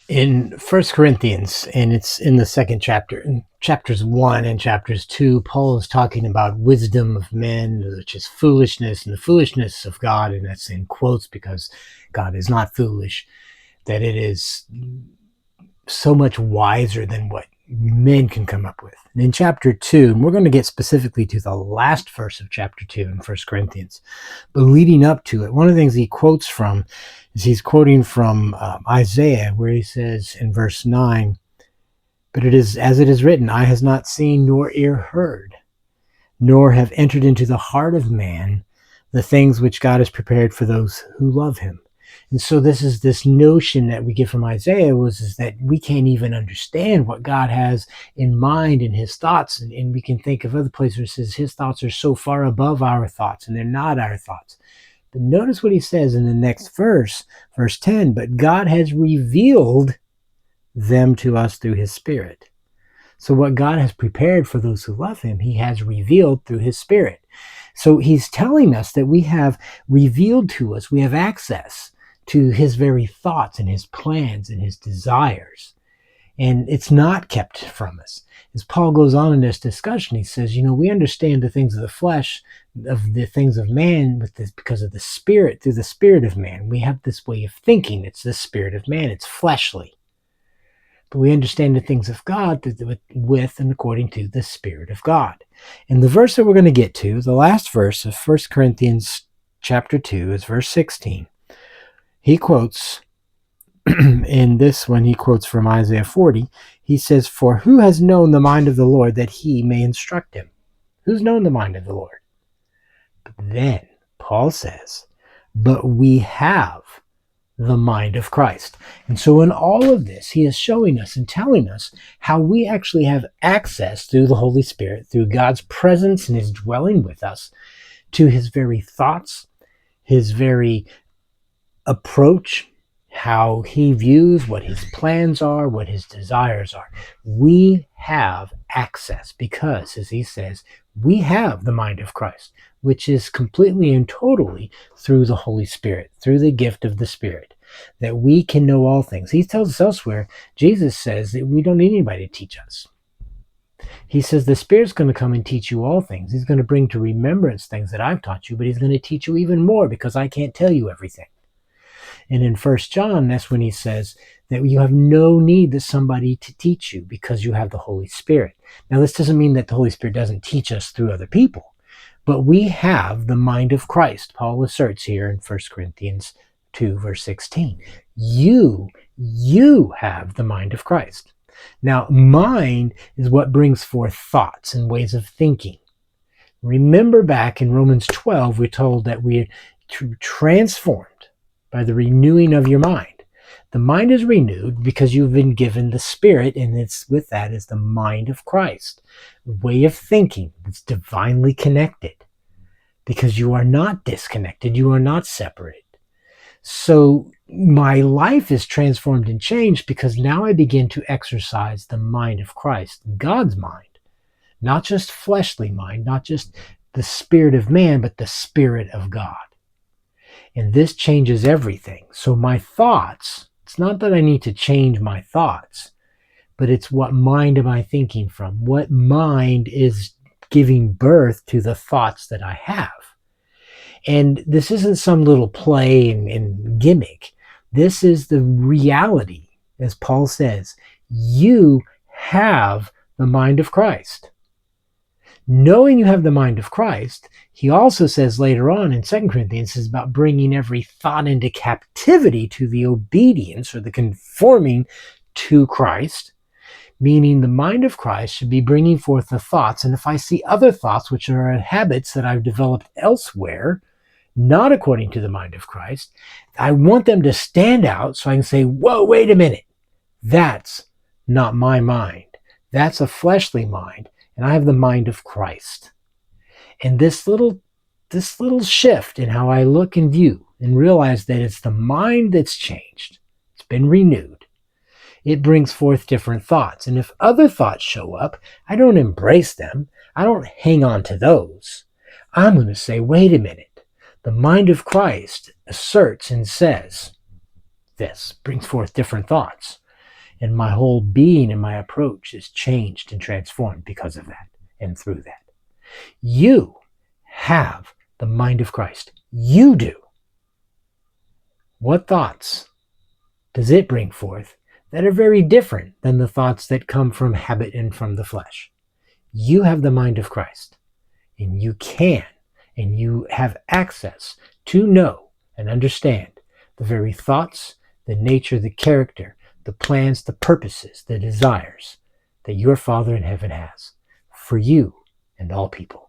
In First Corinthians, and it's in the second chapter, in chapters 1 and chapters 2, Paul is talking about wisdom of men, which is foolishness, and the foolishness of God, and that's in quotes because God is not foolish, that it is so much wiser than what men can come up with. And in chapter 2, and we're going to get specifically to the last verse of chapter 2 in First Corinthians, but leading up to it, one of the things he quotes from is he's quoting from Isaiah, where he says in verse 9, "But it is as it is written, eye has not seen nor ear heard, nor have entered into the heart of man the things which God has prepared for those who love him." And so this notion that we get from Isaiah is that we can't even understand what God has in mind in his thoughts. And we can think of other places where it says his thoughts are so far above our thoughts, and they're not our thoughts. But notice what he says in the next verse, verse 10, "But God has revealed them to us through his Spirit." So what God has prepared for those who love him, he has revealed through his Spirit. So he's telling us that we have revealed to us, we have access to his very thoughts and his plans and his desires. And it's not kept from us. As Paul goes on in this discussion, he says, we understand the things of the flesh, of the things of man, because of the Spirit, through the Spirit of man. We have this way of thinking. It's the spirit of man. It's fleshly. But we understand the things of God with and according to the Spirit of God. And the verse that we're going to get to, the last verse of 1 Corinthians chapter 2, is verse 16. He quotes, in this one, he quotes from Isaiah 40. He says, "For who has known the mind of the Lord that he may instruct him?" Who's known the mind of the Lord? But then Paul says, "But we have the mind of Christ." And so in all of this, he is showing us and telling us how we actually have access through the Holy Spirit, through God's presence and his dwelling with us, to his very thoughts, his very approach, how he views, what his plans are, what his desires are. We have access because, as he says, we have the mind of Christ, which is completely and totally through the Holy Spirit, through the gift of the Spirit, that we can know all things. He tells us elsewhere, Jesus says that we don't need anybody to teach us. He says the Spirit's going to come and teach you all things. He's going to bring to remembrance things that I've taught you, but he's going to teach you even more because I can't tell you everything. And in 1 John, that's when he says that you have no need to somebody to teach you because you have the Holy Spirit. Now, this doesn't mean that the Holy Spirit doesn't teach us through other people, but we have the mind of Christ. Paul asserts here in 1 Corinthians 2, verse 16. You have the mind of Christ. Now, mind is what brings forth thoughts and ways of thinking. Remember back in Romans 12, we're told that we're transformed by the renewing of your mind. The mind is renewed because you've been given the Spirit, and it's with that is the mind of Christ, a way of thinking that's divinely connected, because you are not disconnected, you are not separate. So my life is transformed and changed because now I begin to exercise the mind of Christ, God's mind, not just fleshly mind, not just the spirit of man, but the Spirit of God. And this changes everything. So my thoughts, it's not that I need to change my thoughts, but it's what mind am I thinking from? What mind is giving birth to the thoughts that I have? And this isn't some little play and gimmick. This is the reality. As Paul says, you have the mind of Christ. Knowing you have the mind of Christ, he also says later on in 2 Corinthians is about bringing every thought into captivity to the obedience or the conforming to Christ, meaning the mind of Christ should be bringing forth the thoughts. And if I see other thoughts, which are habits that I've developed elsewhere, not according to the mind of Christ, I want them to stand out so I can say, whoa, wait a minute. That's not my mind. That's a fleshly mind. And I have the mind of Christ. And this little shift in how I look and view and realize that it's the mind that's changed. It's been renewed. It brings forth different thoughts. And if other thoughts show up, I don't embrace them. I don't hang on to those. I'm going to say, wait a minute. The mind of Christ asserts and says this, brings forth different thoughts. And my whole being and my approach is changed and transformed because of that and through that. You have the mind of Christ. You do. What thoughts does it bring forth that are very different than the thoughts that come from habit and from the flesh? You have the mind of Christ, and you can, and you have access to know and understand the very thoughts, the nature, the character, the plans, the purposes, the desires that your Father in heaven has for you and all people.